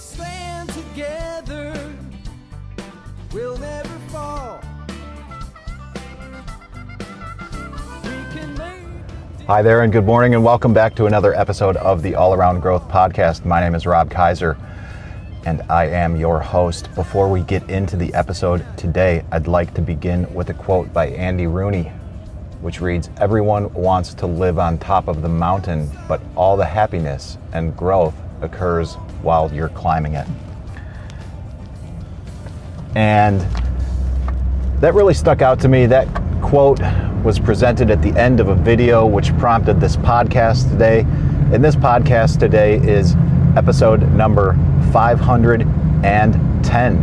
stand together, we'll never fall. Hi there, and good morning, and welcome back to another episode of the All Around Growth Podcast. My name is Rob Kaiser, and I am your host. Before we get into the episode today, I'd like to begin with a quote by Andy Rooney, which reads, "Everyone wants to live on top of the mountain, but all the happiness and growth occurs while you're climbing it." And that really stuck out to me. That quote was presented at the end of a video which prompted this podcast today. And this podcast today is episode number 510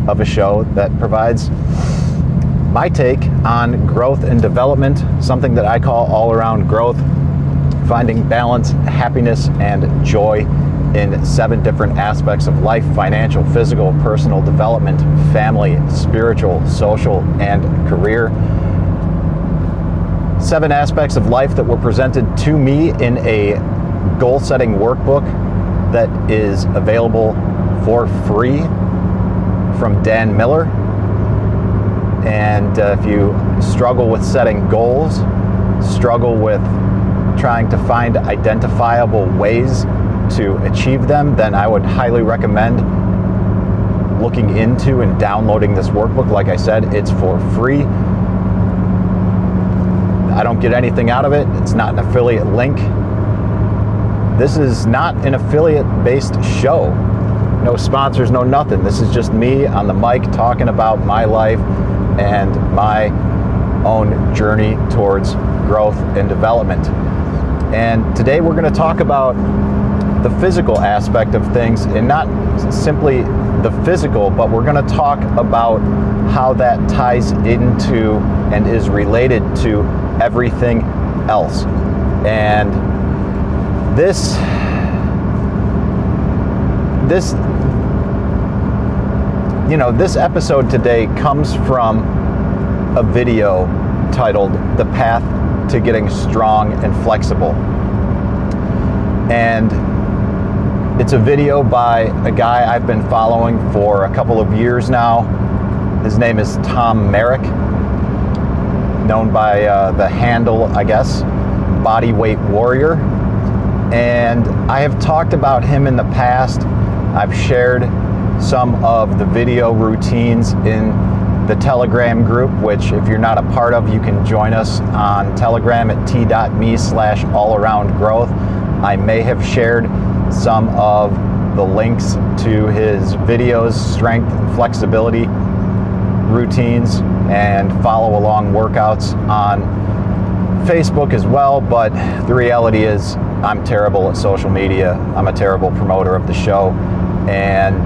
of a show that provides my take on growth and development, something that I call all around growth, finding balance, happiness, and joy in 7 different aspects of life: financial, physical, personal development, family, spiritual, social, and career. 7 aspects of life that were presented to me in a goal-setting workbook that is available for free from Dan Miller. And if you struggle with setting goals, struggle with trying to find identifiable ways to achieve them, then I would highly recommend looking into and downloading this workbook. Like I said, it's for free. I don't get anything out of it. It's not an affiliate link. This is not an affiliate-based show. No sponsors, no nothing. This is just me on the mic talking about my life and my own journey towards growth and development. And today we're going to talk about the physical aspect of things, and not simply the physical, but we're going to talk about how that ties into and is related to everything else. And this episode today comes from a video titled "The Path to Getting Strong and Flexible." And it's a video by a guy I've been following for a couple of years now. His name is Tom Merrick, known by the handle, I guess, Bodyweight Warrior. And I have talked about him in the past. I've shared some of the video routines in the Telegram group, which if you're not a part of, you can join us on Telegram at t.me/allaroundgrowth. I may have shared some of the links to his videos, strength and flexibility routines, and follow along workouts on Facebook as well. But the reality is I'm terrible at social media. I'm a terrible promoter of the show, and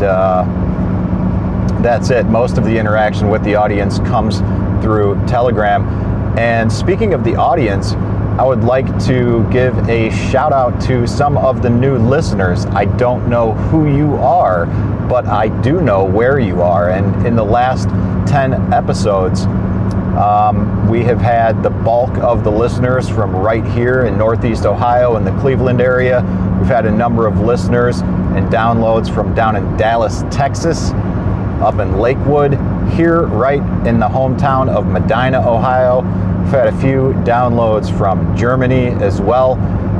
that's it. Most of the interaction with the audience comes through Telegram. And speaking of the audience, I would like to give a shout out to some of the new listeners. I don't know who you are, but I do know where you are. And in the last 10 episodes, we have had the bulk of the listeners from right here in Northeast Ohio and the Cleveland area. We've had a number of listeners and downloads from down in Dallas, Texas, up in Lakewood, here right in the hometown of Medina, Ohio. We've had a few downloads from Germany as well,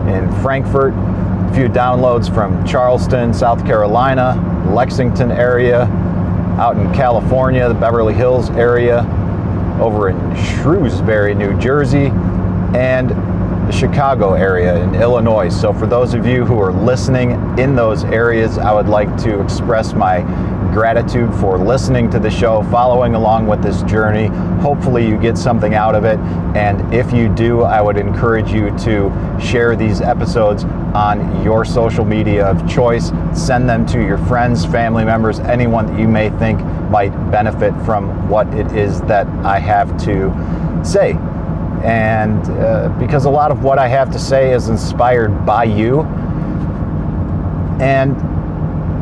in Frankfurt, a few downloads from Charleston, South Carolina, Lexington area, out in California, the Beverly Hills area, over in Shrewsbury, New Jersey, and the Chicago area in Illinois. So for those of you who are listening in those areas, I would like to express my gratitude for listening to the show, following along with this journey. Hopefully you get something out of it, and if you do, I would encourage you to share these episodes on your social media of choice. Send them to your friends, family members, anyone that you may think might benefit from what it is that I have to say. And because a lot of what I have to say is inspired by you. And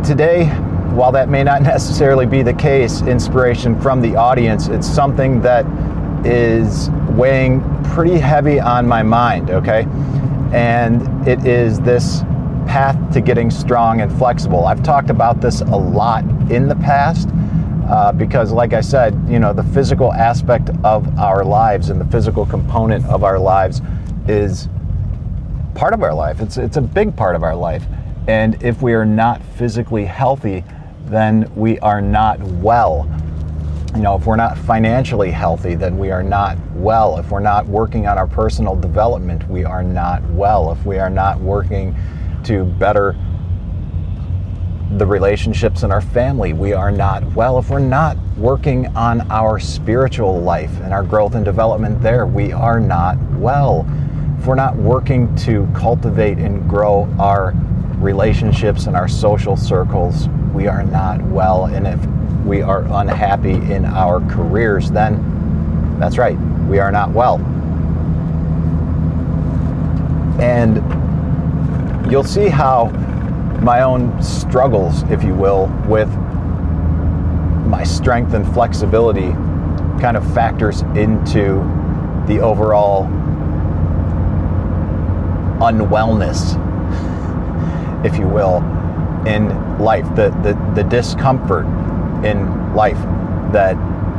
today, while that may not necessarily be the case, inspiration from the audience, it's something that is weighing pretty heavy on my mind, okay? And it is this path to getting strong and flexible. I've talked about this a lot in the past because, like I said, the physical aspect of our lives and the physical component of our lives is part of our life. It's a big part of our life. And if we are not physically healthy, then we are not well. If we're not financially healthy, then we are not well. If we're not working on our personal development, we are not well. If we are not working to better the relationships in our family, we are not well. If we're not working on our spiritual life and our growth and development there, we are not well. If we're not working to cultivate and grow our relationships and our social circles, we are not well. And if we are unhappy in our careers, then that's right, we are not well. And you'll see how my own struggles, if you will, with my strength and flexibility kind of factors into the overall unwellness, if you will, in life, the discomfort in life that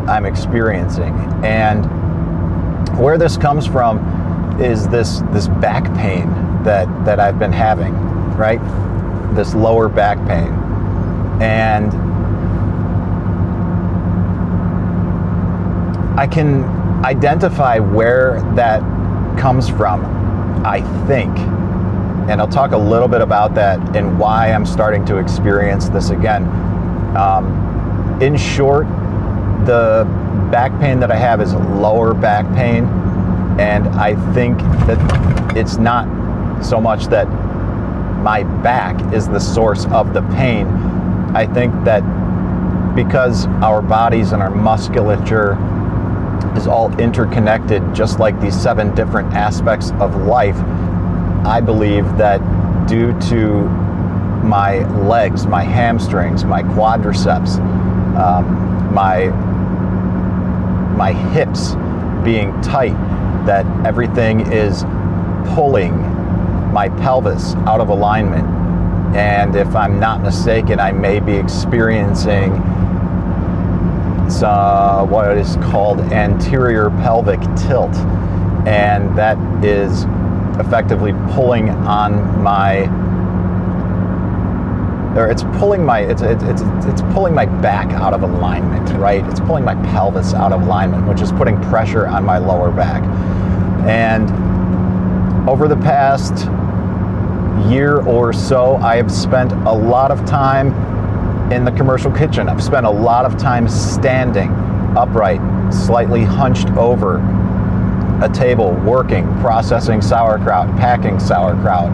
I'm experiencing. And where this comes from is this back pain that I've been having, right? This lower back pain. And I can identify where that comes from, I think. And I'll talk a little bit about that and why I'm starting to experience this again. In short, the back pain that I have is lower back pain, and I think that it's not so much that my back is the source of the pain. I think that because our bodies and our musculature is all interconnected, just like these 7 different aspects of life, I believe that due to my legs, my hamstrings, my quadriceps, my hips being tight, that everything is pulling my pelvis out of alignment. And if I'm not mistaken, I may be experiencing what is called anterior pelvic tilt, and that is effectively pulling on my, or it's pulling my back out of alignment, right? It's pulling my pelvis out of alignment, which is putting pressure on my lower back. And over the past year or so, I have spent a lot of time in the commercial kitchen. I've spent a lot of time standing upright, slightly hunched over a table, working, processing sauerkraut, packing sauerkraut,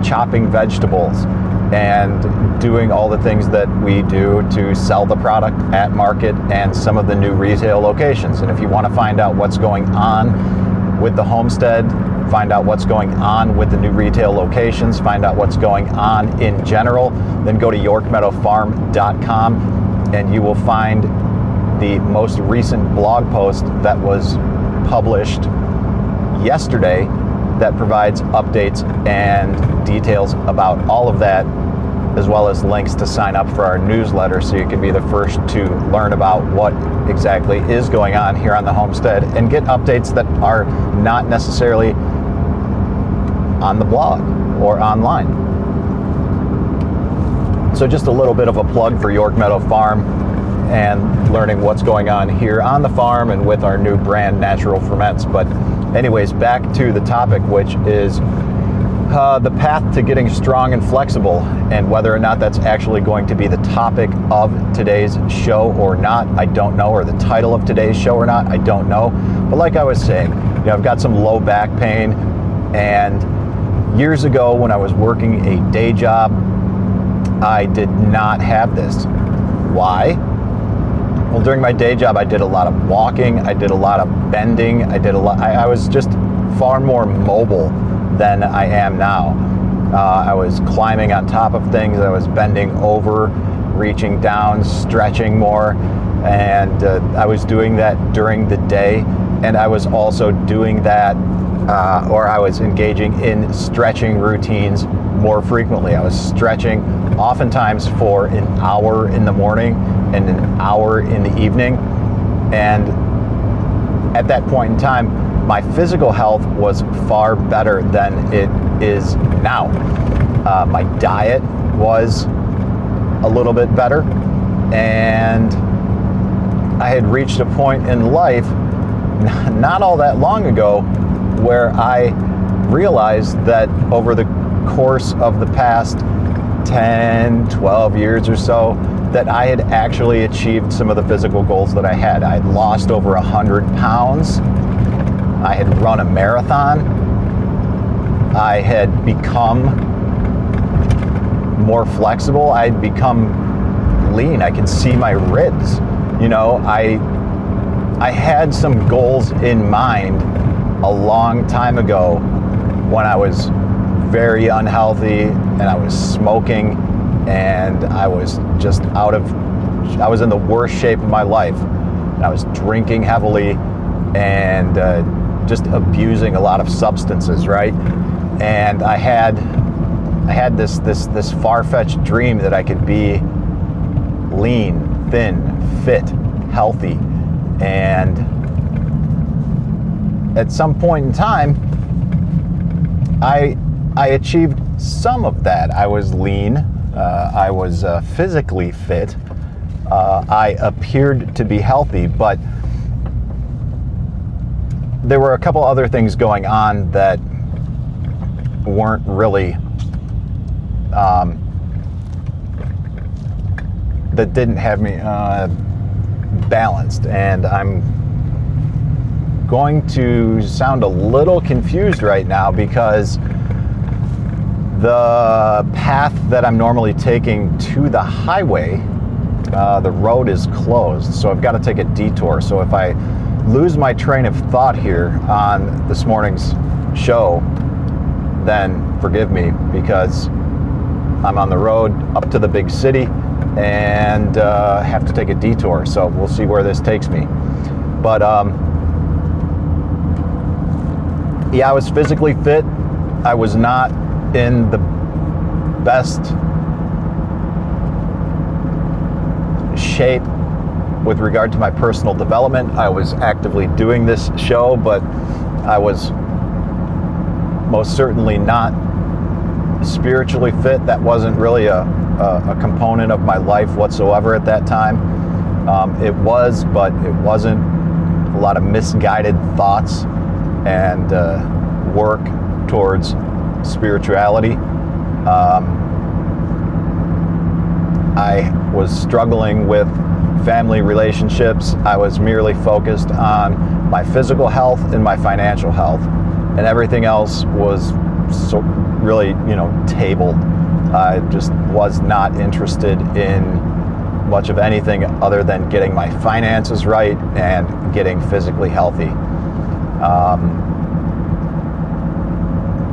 chopping vegetables, and doing all the things that we do to sell the product at market and some of the new retail locations. And if you want to find out what's going on with the homestead, find out what's going on with the new retail locations, find out what's going on in general, then go to yorkmeadowfarm.com and you will find the most recent blog post that was published yesterday that provides updates and details about all of that, as well as links to sign up for our newsletter so you can be the first to learn about what exactly is going on here on the homestead and get updates that are not necessarily on the blog or online. So just a little bit of a plug for York Meadow Farm and learning what's going on here on the farm and with our new brand, Natural Ferments. But anyways, back to the topic, which is the path to getting strong and flexible, and whether or not that's actually going to be the topic of today's show or not, I don't know, or the title of today's show or not, I don't know. But like I was saying, I've got some low back pain, and years ago when I was working a day job, I did not have this. Why? Well, during my day job, I did a lot of walking, I did a lot of bending, I was just far more mobile than I am now. I was climbing on top of things, I was bending over, reaching down, stretching more, and I was doing that during the day, and I was also doing that or I was engaging in stretching routines more frequently. I was stretching oftentimes for an hour in the morning and an hour in the evening. And at that point in time, my physical health was far better than it is now. My diet was a little bit better, and I had reached a point in life not all that long ago where I realized that over the course of the past 10, 12 years or so, that I had actually achieved some of the physical goals that I had. I had lost over 100 pounds. I had run a marathon. I had become more flexible. I had become lean. I could see my ribs. You know, I had some goals in mind a long time ago when I was very unhealthy and I was smoking and I was just I was in the worst shape of my life. And I was drinking heavily and just abusing a lot of substances, right? And I had this far-fetched dream that I could be lean, thin, fit, healthy. And at some point in time, I achieved some of that. I was lean. I was physically fit. I appeared to be healthy, but there were a couple other things going on that weren't really, that didn't have me balanced. And I'm going to sound a little confused right now because the path that I'm normally taking to the highway, the road is closed, so I've got to take a detour. So if I lose my train of thought here on this morning's show, then forgive me, because I'm on the road up to the big city and have to take a detour. So we'll see where this takes me. But yeah, I was physically fit. I was not in the best shape with regard to my personal development. I was actively doing this show, but I was most certainly not spiritually fit. That wasn't really a component of my life whatsoever at that time. It was, but it wasn't. A lot of misguided thoughts and work towards spirituality. I was struggling with family relationships. I was merely focused on my physical health and my financial health, and everything else was so really, tabled. I just was not interested in much of anything other than getting my finances right and getting physically healthy.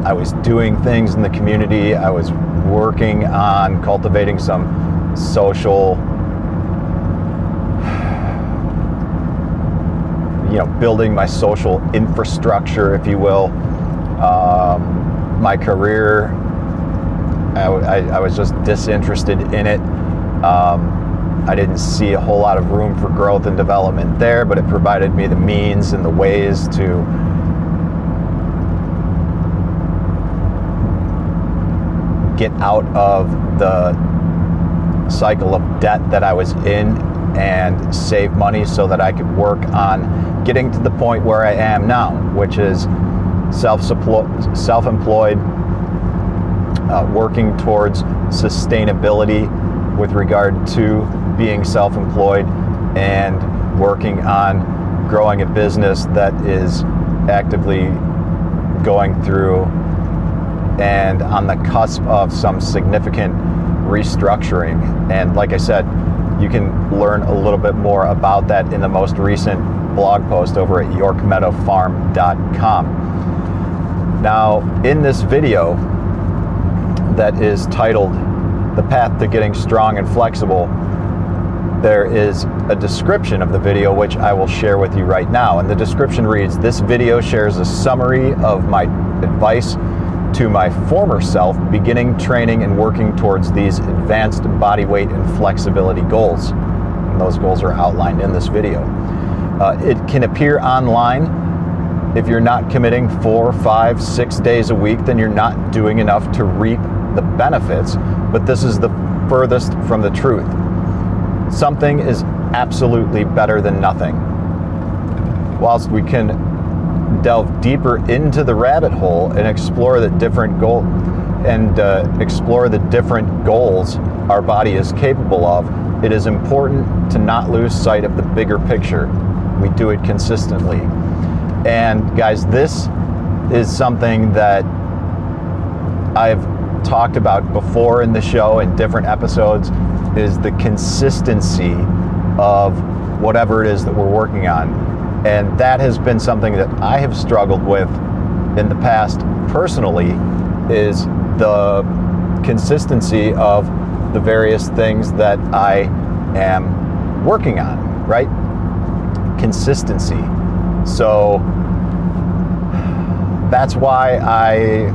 I was doing things in the community. I was working on cultivating some social, building my social infrastructure, if you will. My career, I was just disinterested in it. I didn't see a whole lot of room for growth and development there, but it provided me the means and the ways to get out of the cycle of debt that I was in and save money so that I could work on getting to the point where I am now, which is self-employed, working towards sustainability with regard to being self-employed and working on growing a business that is actively going through and on the cusp of some significant restructuring. And like I said, you can learn a little bit more about that in the most recent blog post over at yorkmeadowfarm.com. Now, in this video that is titled "The Path to Getting Strong and Flexible," there is a description of the video, which I will share with you right now. And the description reads, "This video shares a summary of my advice to my former self, beginning training and working towards these advanced body weight and flexibility goals." And those goals are outlined in this video. It can appear online. If you're not committing 4, 5, 6 days a week, then you're not doing enough to reap the benefits. But this is the furthest from the truth. Something is absolutely better than nothing. Whilst we can delve deeper into the rabbit hole and explore the different goals our body is capable of, it is important to not lose sight of the bigger picture. We do it consistently. And guys, this is something that I've talked about before in the show in different episodes, is the consistency of whatever it is that we're working on. And that has been something that I have struggled with in the past personally, is the consistency of the various things that I am working on, right? Consistency. So that's why I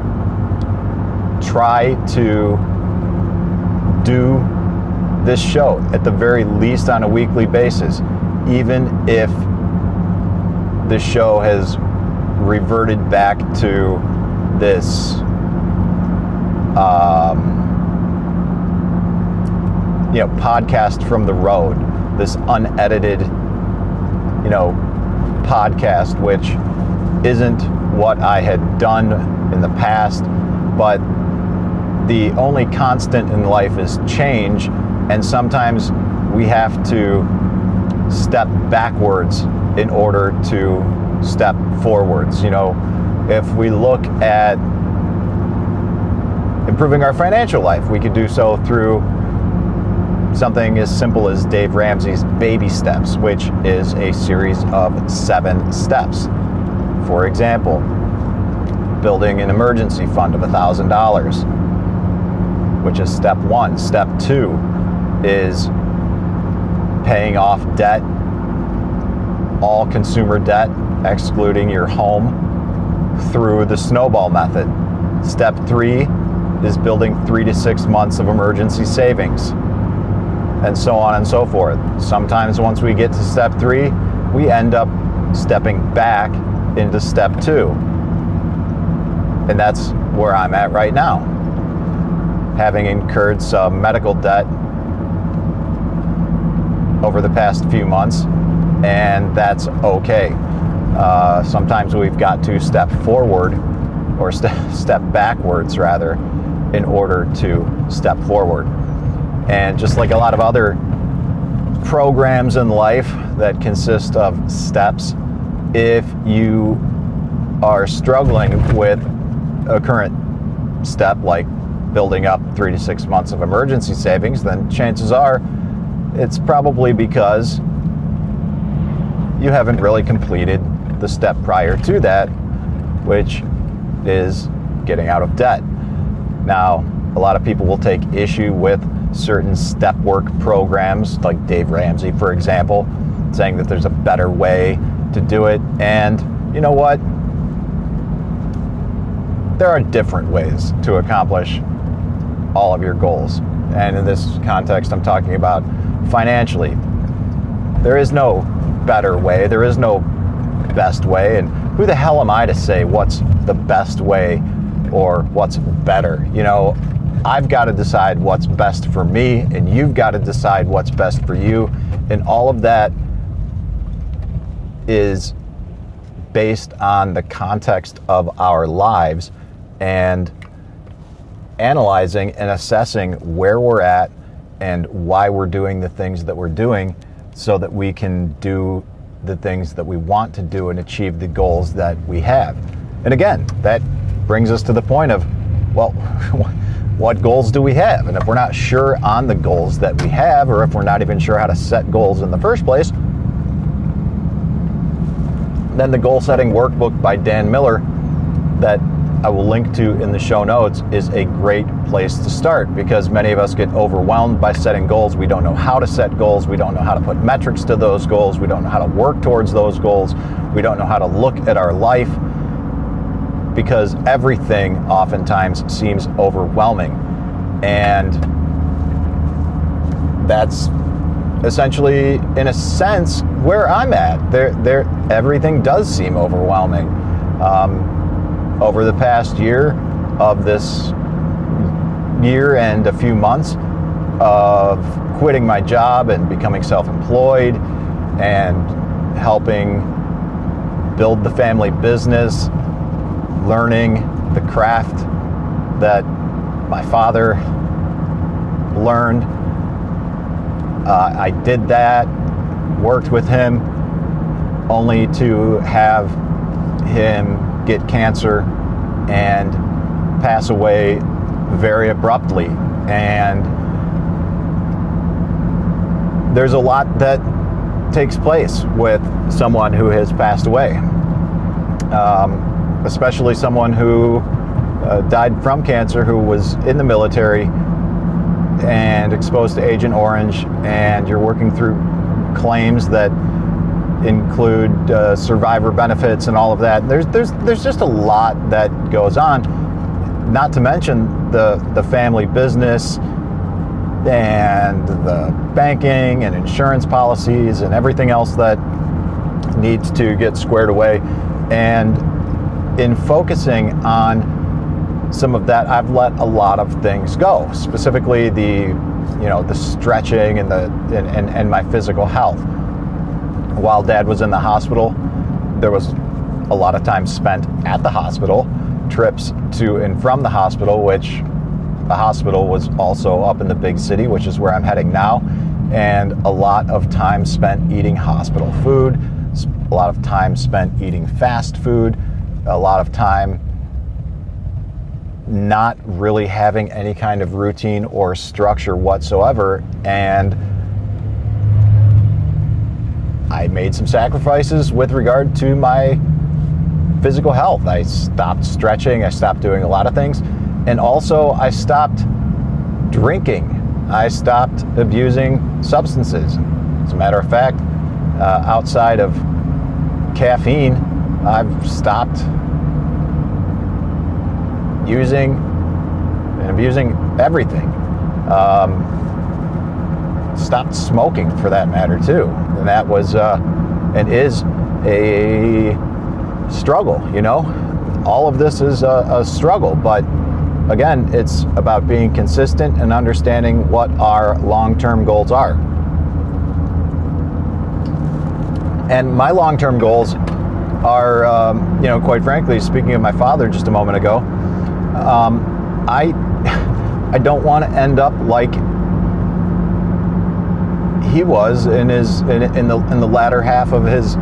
try to do this show at the very least on a weekly basis, even if the show has reverted back to this podcast from the road, this unedited podcast, which isn't what I had done in the past. But the only constant in life is change, and sometimes we have to step backwards in order to step forwards. If we look at improving our financial life, we could do so through something as simple as Dave Ramsey's baby steps, which is a series of 7 steps. For example, building an emergency fund of $1,000, which is step 1. Step 2 is paying off debt, all consumer debt, excluding your home, through the snowball method. Step 3 is building 3 to 6 months of emergency savings, and so on and so forth. Sometimes once we get to step 3, we end up stepping back into step 2. And that's where I'm at right now, having incurred some medical debt over the past few months, and that's okay. Sometimes we've got to step forward, or step backwards rather, in order to step forward. And just like a lot of other programs in life that consist of steps, if you are struggling with a current step like building up 3 to 6 months of emergency savings, then chances are it's probably because you haven't really completed the step prior to that, which is getting out of debt. Now, a lot of people will take issue with certain step work programs, like Dave Ramsey, for example, saying that there's a better way to do it. And you know what? There are different ways to accomplish all of your goals. And in this context, I'm talking about financially. There is no better way. There is no best way. And who the hell am I to say what's the best way or what's better? I've got to decide what's best for me, and you've got to decide what's best for you. And all of that is based on the context of our lives and analyzing and assessing where we're at and why we're doing the things that we're doing, so that we can do the things that we want to do and achieve the goals that we have. And again, that brings us to the point of, well, what goals do we have? And if we're not sure on the goals that we have, or if we're not even sure how to set goals in the first place, then the goal setting workbook by Dan Miller that I will link to in the show notes is a great place to start, because many of us get overwhelmed by setting goals. We don't know how to set goals. We don't know how to put metrics to those goals. We don't know how to work towards those goals. We don't know how to look at our life, because everything oftentimes seems overwhelming. And that's essentially, in a sense, where I'm at. Everything does seem overwhelming. Over the past year of this year and a few months of quitting my job and becoming self-employed and helping build the family business, learning the craft that my father learned. I did that, worked with him, only to have him get cancer and pass away very abruptly. And there's a lot that takes place with someone who has passed away, especially someone who died from cancer, who was in the military and exposed to Agent Orange, and you're working through claims that include survivor benefits and all of that. There's just a lot that goes on, not to mention the family business and the banking and insurance policies and everything else that needs to get squared away. And in focusing on some of that, I've let a lot of things go, specifically the stretching and my physical health. While Dad was in the hospital, there was a lot of time spent at the hospital, trips to and from the hospital, which the hospital was also up in the big city, which is where I'm heading now, and a lot of time spent eating hospital food, a lot of time spent eating fast food, a lot of time not really having any kind of routine or structure whatsoever. And I made some sacrifices with regard to my physical health. I stopped stretching, I stopped doing a lot of things, and also I stopped drinking. I stopped abusing substances. As a matter of fact, outside of caffeine, I've stopped using and abusing everything. Stopped smoking, for that matter, too. And that was and is a struggle, All of this is a struggle, but again, it's about being consistent and understanding what our long-term goals are. And my long-term goals are, quite frankly, speaking of my father just a moment ago, I don't want to end up like he was in the latter half of his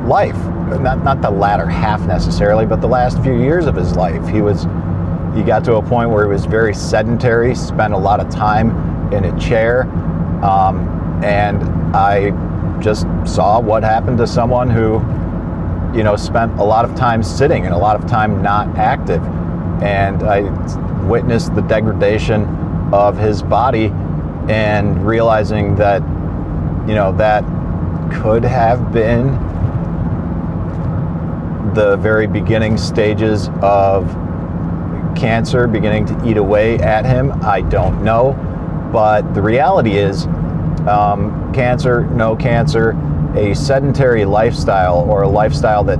life. Not the latter half necessarily, but the last few years of his life. He got to a point where he was very sedentary, spent a lot of time in a chair, and I just saw what happened to someone who, spent a lot of time sitting and a lot of time not active. And I witnessed the degradation of his body, and realizing that, that could have been the very beginning stages of cancer beginning to eat away at him. I don't know, but the reality is, cancer, no cancer, a sedentary lifestyle, or a lifestyle that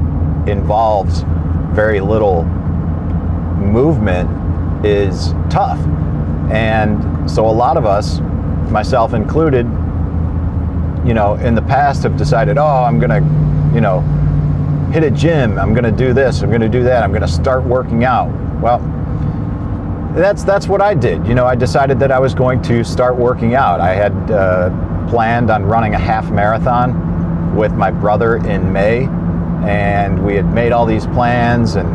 involves very little movement, is tough. And so a lot of us, myself included, in the past have decided, I'm gonna, hit a gym, I'm gonna do this, I'm gonna do that, I'm gonna start working out. Well, that's what I did. I decided that I was going to start working out. I had planned on running a half marathon with my brother in May, and we had made all these plans, and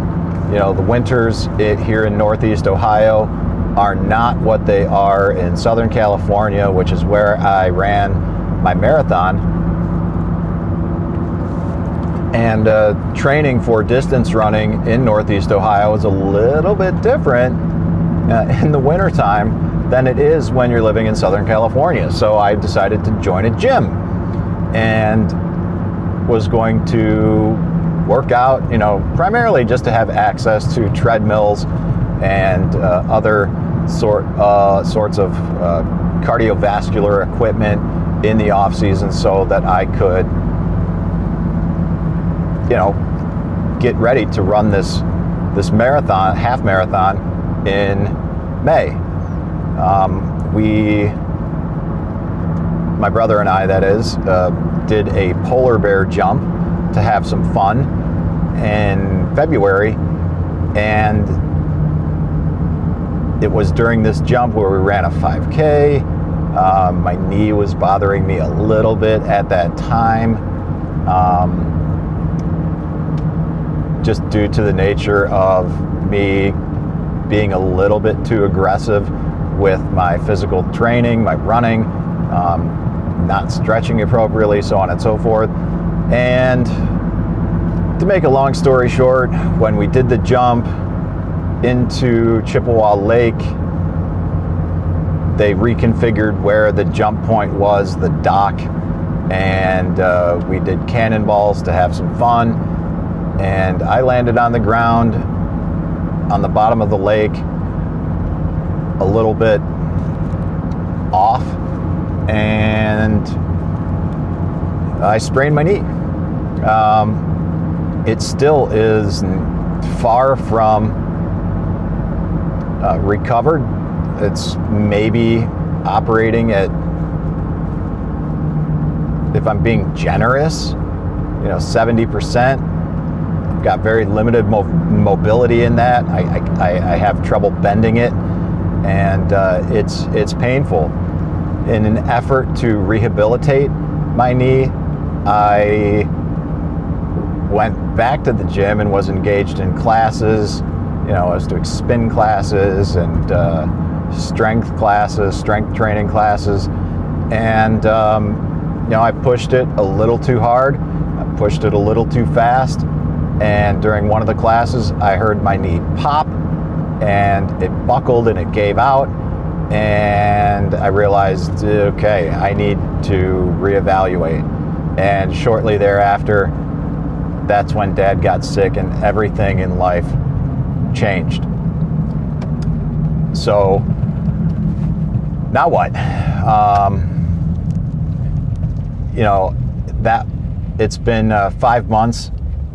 the winters here in Northeast Ohio are not what they are in Southern California, which is where I ran my marathon. And training for distance running in Northeast Ohio is a little bit different in the wintertime than it is when you're living in Southern California. So I decided to join a gym and was going to work out, primarily just to have access to treadmills and other sorts of cardiovascular equipment in the off season, so that I could, get ready to run this marathon, half marathon in May. My brother and I, that is, did a polar bear jump to have some fun in February, and it was during this jump where we ran a 5K. My knee was bothering me a little bit at that time, just due to the nature of me being a little bit too aggressive with my physical training, my running, not stretching appropriately, so on and so forth. And to make a long story short, when we did the jump into Chippewa Lake, they reconfigured where the jump point was, the dock, and we did cannonballs to have some fun. And I landed on the ground on the bottom of the lake, a little bit off, and I sprained my knee. It still is far from recovered. It's maybe operating at, if I'm being generous, 70%. I've got very limited mobility in that. I have trouble bending it, and it's painful. In an effort to rehabilitate my knee, I went back to the gym and was engaged in classes. I was doing spin classes and strength classes, strength training classes, and I pushed it a little too hard. I pushed it a little too fast, and during one of the classes, I heard my knee pop, and it buckled and it gave out, and I realized, okay, I need to reevaluate. And shortly thereafter, that's when Dad got sick and everything in life changed. So now what? That it's been 5 months,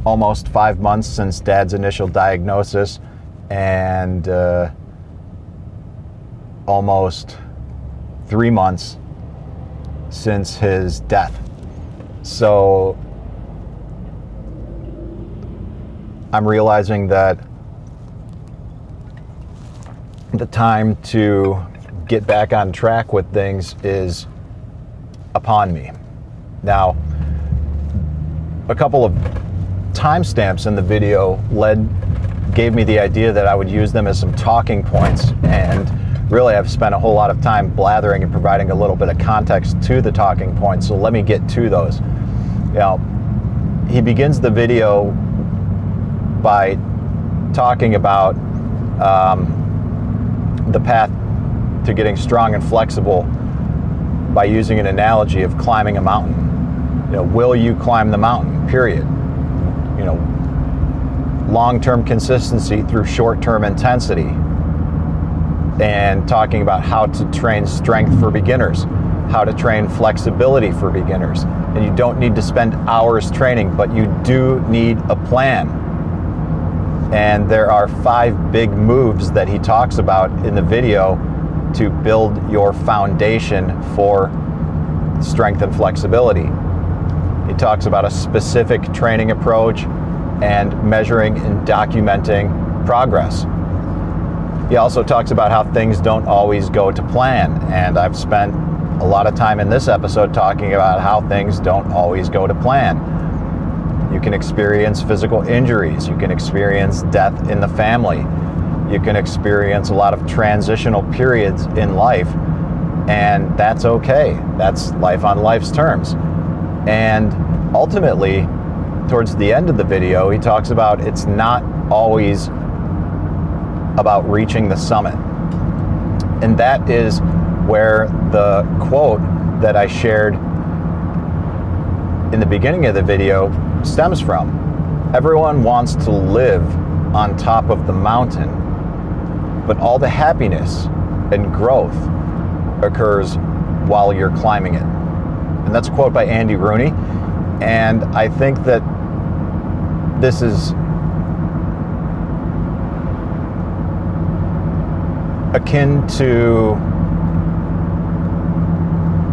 almost 5 months since Dad's initial diagnosis, and almost 3 months since his death. So I'm realizing that the time to get back on track with things is upon me. Now, a couple of timestamps in the video gave me the idea that I would use them as some talking points, and really I've spent a whole lot of time blathering and providing a little bit of context to the talking points, so let me get to those. He begins the video by talking about the path to getting strong and flexible by using an analogy of climbing a mountain. Will you climb the mountain? Period. Long-term consistency through short-term intensity, and talking about how to train strength for beginners, how to train flexibility for beginners. And you don't need to spend hours training, but you do need a plan. And there are 5 big moves that he talks about in the video to build your foundation for strength and flexibility. He talks about a specific training approach and measuring and documenting progress. He also talks about how things don't always go to plan, and I've spent a lot of time in this episode talking about how things don't always go to plan. You can experience physical injuries, you can experience death in the family, you can experience a lot of transitional periods in life, and that's okay. That's life on life's terms. And ultimately, towards the end of the video, he talks about it's not always about reaching the summit. And that is where the quote that I shared in the beginning of the video stems from. Everyone wants to live on top of the mountain, but all the happiness and growth occurs while you're climbing it. And that's a quote by Andy Rooney. And I think that this is akin to,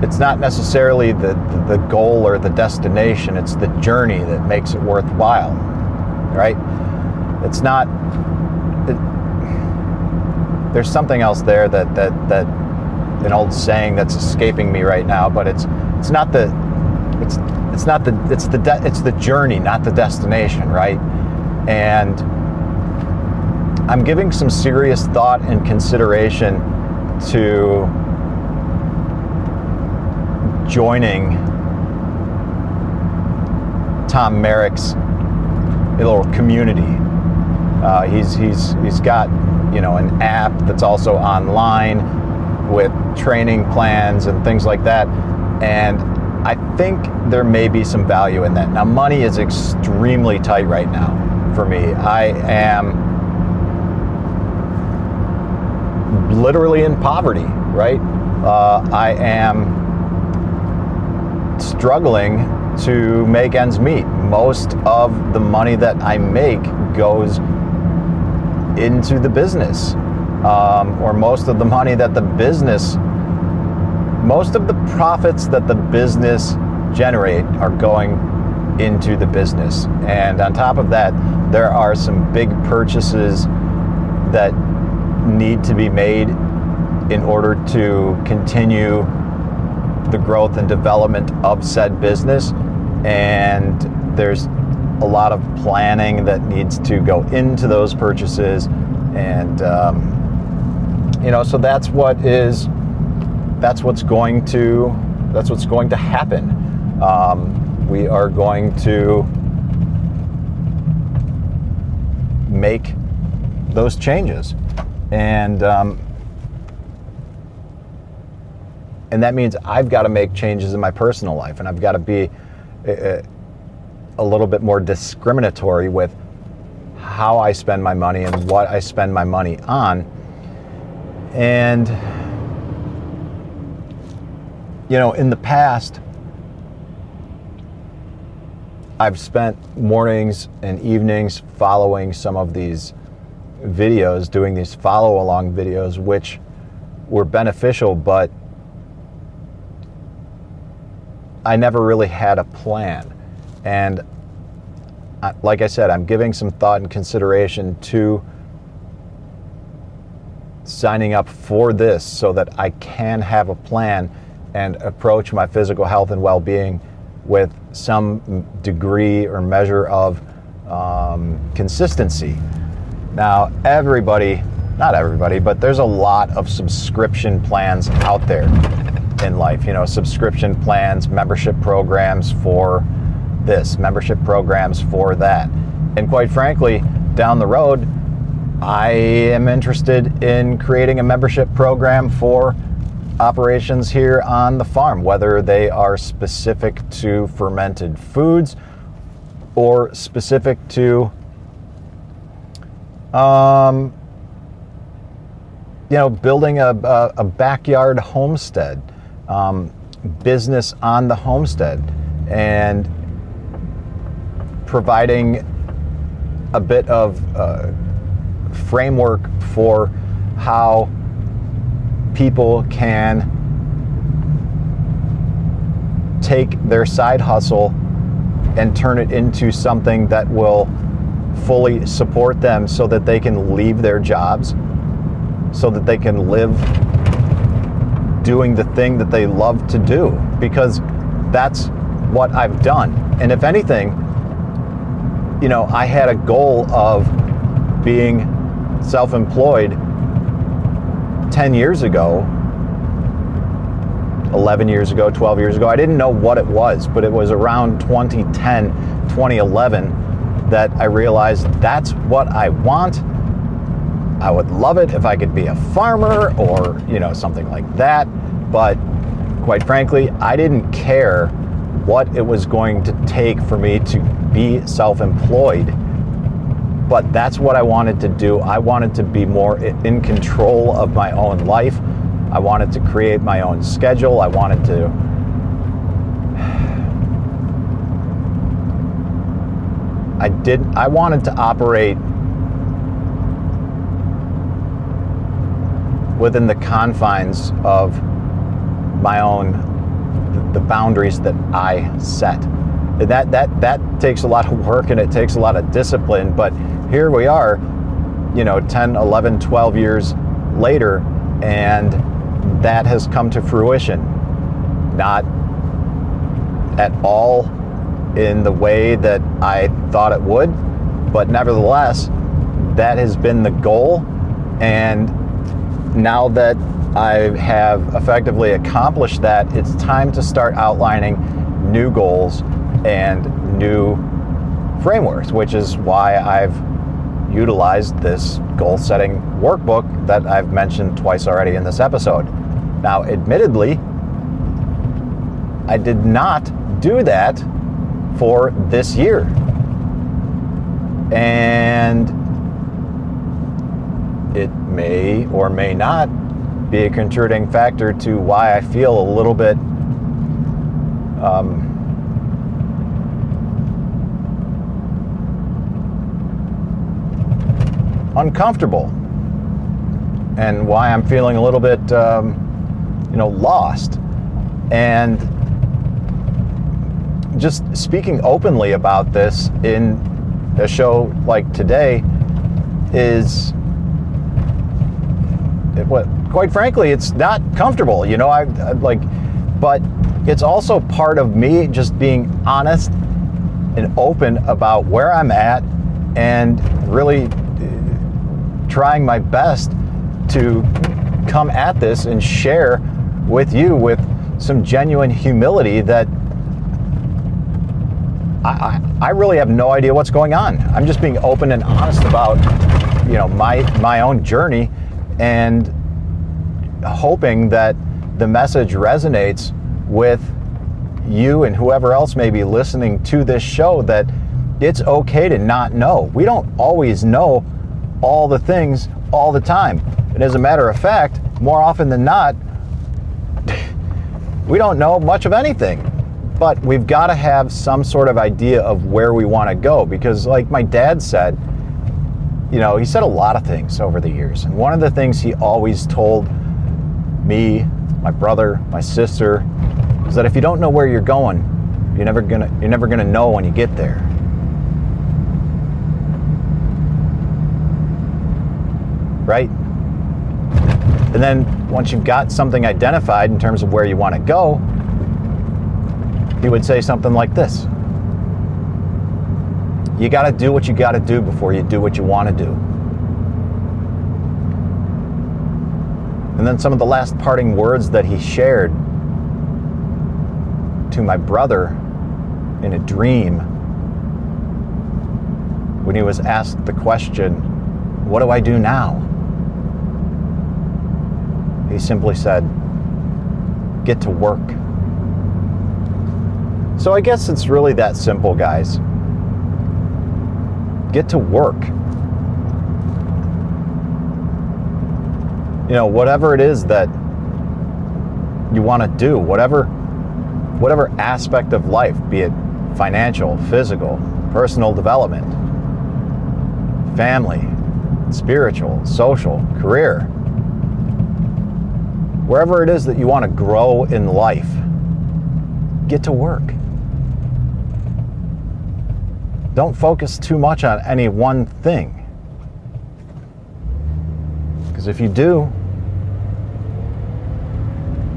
it's not necessarily the goal or the destination, it's the journey that makes it worthwhile, right? It's not, there's something else there that an old saying that's escaping me right now, but it's the journey, not the destination, right? And I'm giving some serious thought and consideration to joining Tom Merrick's little community. He's got, you know, an app that's also online with training plans and things like that, and I think there may be some value in that. Now, money is extremely tight right now for me. I am literally in poverty, right? I am struggling to make ends meet. Most of the money that I make goes into the business, or most of the money that the business, most of the profits that the business generate are going into the business. And on top of that, there are some big purchases that need to be made in order to continue the growth and development of said business. And there's a lot of planning that needs to go into those purchases. And, you know, so that's what's going to happen. We are going to make those changes. And that means I've got to make changes in my personal life, and I've got to be a little bit more discriminatory with how I spend my money and what I spend my money on. And, you know, in the past, I've spent mornings and evenings following some of these videos, doing these follow-along videos, which were beneficial, but I never really had a plan. And like I said, I'm giving some thought and consideration to signing up for this so that I can have a plan and approach my physical health and well-being with some degree or measure of consistency. Now, not everybody, but there's a lot of subscription plans out there in life. You know, subscription plans, membership programs for this, membership programs for that. And quite frankly, down the road, I am interested in creating a membership program for operations here on the farm, whether they are specific to fermented foods or specific to you know, building a backyard homestead, business on the homestead, and providing a bit of framework for how people can take their side hustle and turn it into something that will fully support them so that they can leave their jobs, so that they can live doing the thing that they love to do, because that's what I've done. And if anything, you know, I had a goal of being self-employed 10 years ago, 11 years ago, 12 years ago. I didn't know what it was, but it was around 2010, 2011 that I realized that's what I want. I would love it if I could be a farmer or, something like that. But quite frankly, I didn't care what it was going to take for me to be self-employed. But that's what I wanted to do. I wanted to be more in control of my own life. I wanted to create my own schedule. I wanted to operate within the confines of my own, the boundaries that I set. That takes a lot of work and it takes a lot of discipline, but here we are, 10, 11, 12 years later, and that has come to fruition. Not at all in the way that I thought it would, but nevertheless, that has been the goal. And now that I have effectively accomplished that, it's time to start outlining new goals and new frameworks, which is why I've utilized this goal setting workbook that I've mentioned twice already in this episode. Now, admittedly, I did not do that for this year. And it may or may not be a contributing factor to why I feel a little bit uncomfortable, and why I'm feeling a little bit lost. And just speaking openly about this in a show like today is, quite frankly, it's not comfortable. But it's also part of me just being honest and open about where I'm at and really trying my best to come at this and share with you with some genuine humility that I really have no idea what's going on. I'm just being open and honest about, my own journey, and hoping that the message resonates with you and whoever else may be listening to this show, that it's okay to not know. We don't always know all the things all the time. And as a matter of fact, more often than not, we don't know much of anything. But we've got to have some sort of idea of where we want to go, because like my dad said, he said a lot of things over the years. And one of the things he always told me, my brother, my sister, is that if you don't know where you're going, you're never gonna know when you get there. Right? And then once you've got something identified in terms of where you want to go, he would say something like this: you got to do what you got to do before you do what you want to do. And then some of the last parting words that he shared to my brother in a dream, when he was asked the question, "What do I do now?" He simply said, "Get to work." So I guess it's really that simple, guys. Get to work. Whatever it is that you want to do, whatever aspect of life, be it financial, physical, personal development, family, spiritual, social, career, wherever it is that you want to grow in life, get to work. Don't focus too much on any one thing. Because if you do,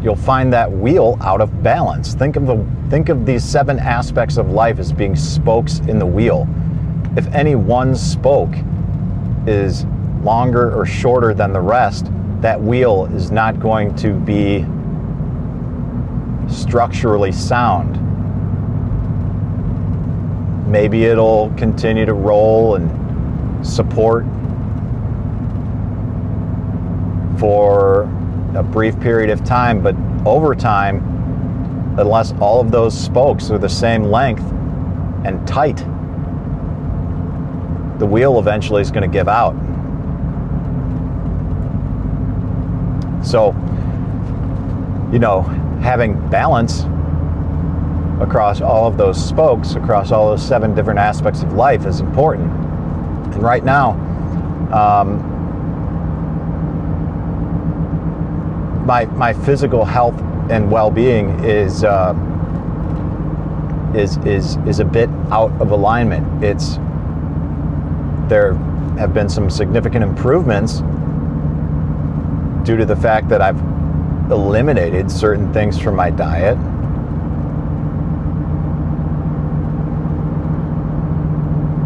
you'll find that wheel out of balance. Think of these 7 aspects of life as being spokes in the wheel. If any one spoke is longer or shorter than the rest, that wheel is not going to be structurally sound. Maybe it'll continue to roll and support for a brief period of time, but over time, unless all of those spokes are the same length and tight, the wheel eventually is going to give out. So, having balance across all of those spokes, across all those 7 different aspects of life is important. And right now, my physical health and well-being is a bit out of alignment. There have been some significant improvements due to the fact that I've eliminated certain things from my diet.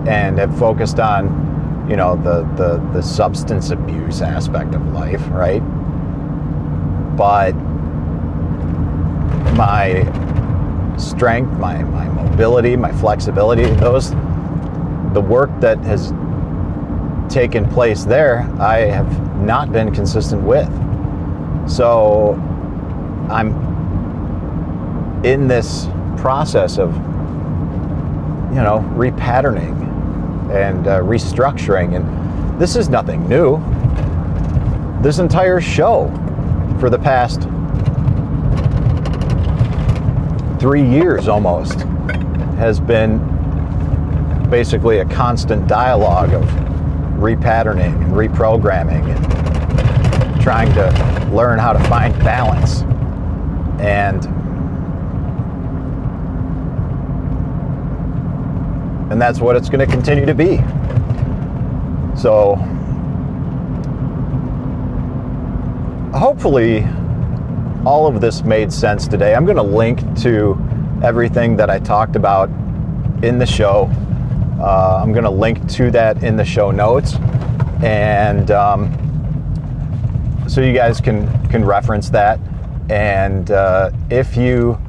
And have focused on, the substance abuse aspect of life, right? But my strength, my mobility, my flexibility, the work that has taken place there, I have not been consistent with. So I'm in this process of, repatterning and restructuring. And this is nothing new. This entire show for the past 3 years almost has been basically a constant dialogue of repatterning and reprogramming and trying to learn how to find balance. And that's what it's going to continue to be. So hopefully all of this made sense today. I'm going to link to everything that I talked about in the show. I'm going to link to that in the show notes. And so you guys can reference that. And if you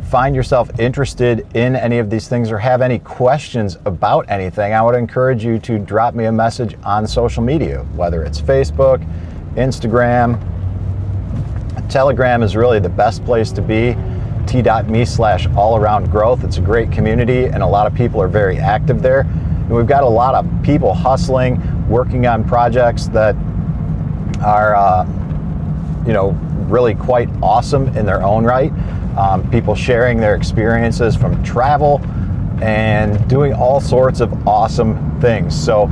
find yourself interested in any of these things or have any questions about anything, I would encourage you to drop me a message on social media, whether it's Facebook, Instagram. Telegram is really the best place to be. t.me/allaroundgrowth. It's a great community and a lot of people are very active there. And we've got a lot of people hustling, working on projects that are, really quite awesome in their own right. People sharing their experiences from travel and doing all sorts of awesome things. So,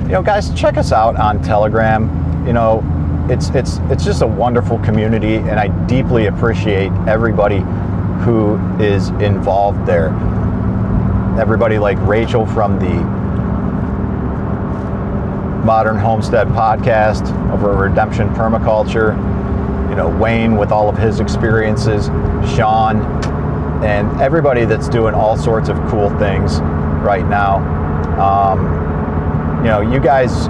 guys, check us out on Telegram. It's just a wonderful community, and I deeply appreciate everybody who is involved there. Everybody like Rachel from the Modern Homestead podcast over at Redemption Permaculture, Wayne with all of his experiences, Sean, and everybody that's doing all sorts of cool things right now. You guys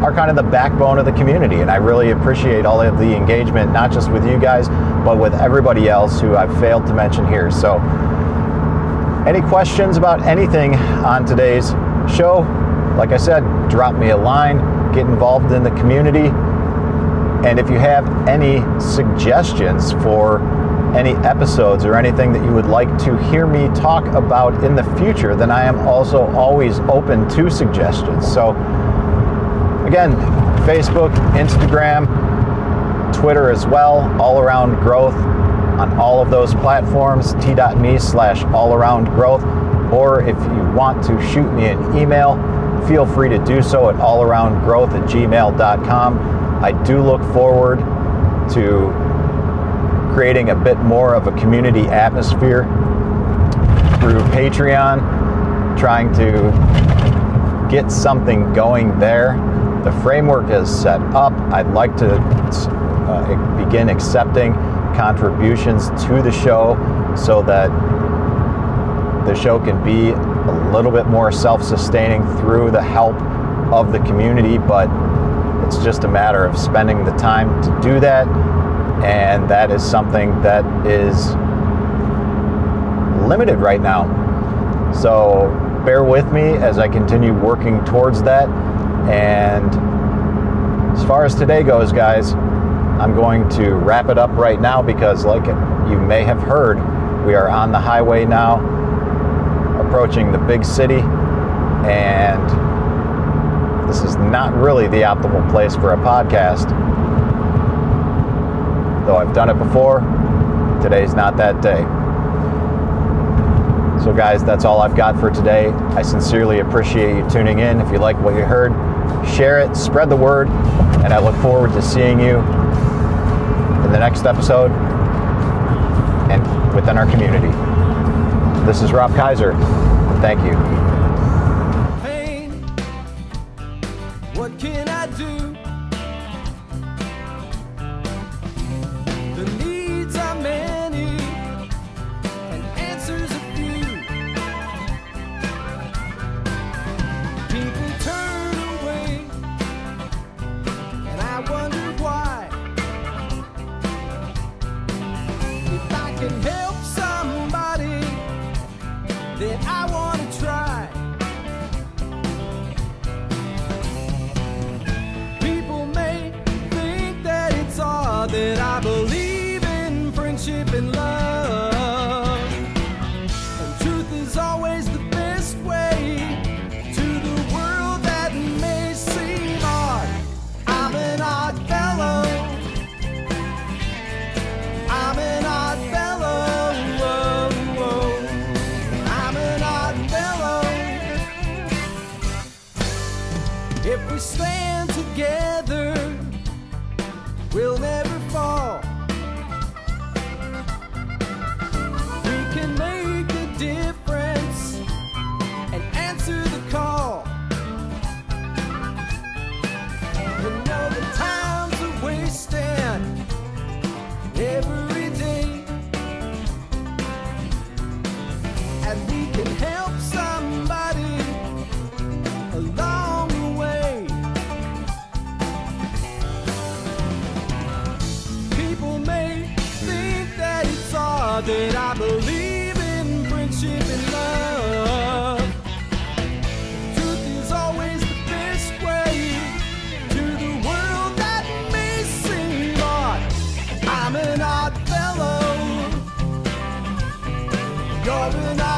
are kind of the backbone of the community, and I really appreciate all of the engagement, not just with you guys, but with everybody else who I've failed to mention here. So any questions about anything on today's show, like I said, drop me a line, get involved in the community. And if you have any suggestions for any episodes or anything that you would like to hear me talk about in the future, then I am also always open to suggestions. So again, Facebook, Instagram, Twitter as well, All Around Growth on all of those platforms, t.me/allaroundgrowth. Or if you want to shoot me an email, feel free to do so at allaroundgrowth@gmail.com. I do look forward to creating a bit more of a community atmosphere through Patreon, trying to get something going there. The framework is set up. I'd like to begin accepting contributions to the show so that the show can be a little bit more self-sustaining through the help of the community. But It's just a matter of spending the time to do that, and that is something that is limited right now. So bear with me as I continue working towards that. And as far as today goes, guys, I'm going to wrap it up right now because, like you may have heard, we are on the highway now, approaching the big city, and this is not really the optimal place for a podcast. Though I've done it before, today's not that day. So guys, that's all I've got for today. I sincerely appreciate you tuning in. If you like what you heard, share it, spread the word, and I look forward to seeing you in the next episode and within our community. This is Rob Kaiser, and thank you. Pain, what can I do? The needs are many and answers a few. People turn away and I wonder why. If I can help somebody, then I want to try. People may think that it's odd that I believe in friendship and love, and truth is always the best way to the world that may seem odd. I'm an odd fellow. I'm an odd fellow. I'm an odd fellow. If we stand together, we'll never fall. We can make a difference and answer the call. You know the times are wasting every day, and we can help somebody along the way. People may think that it's odd that I believe in friendship and love. Truth is always the best way to the world that may seem odd. I'm an odd fellow. You're an odd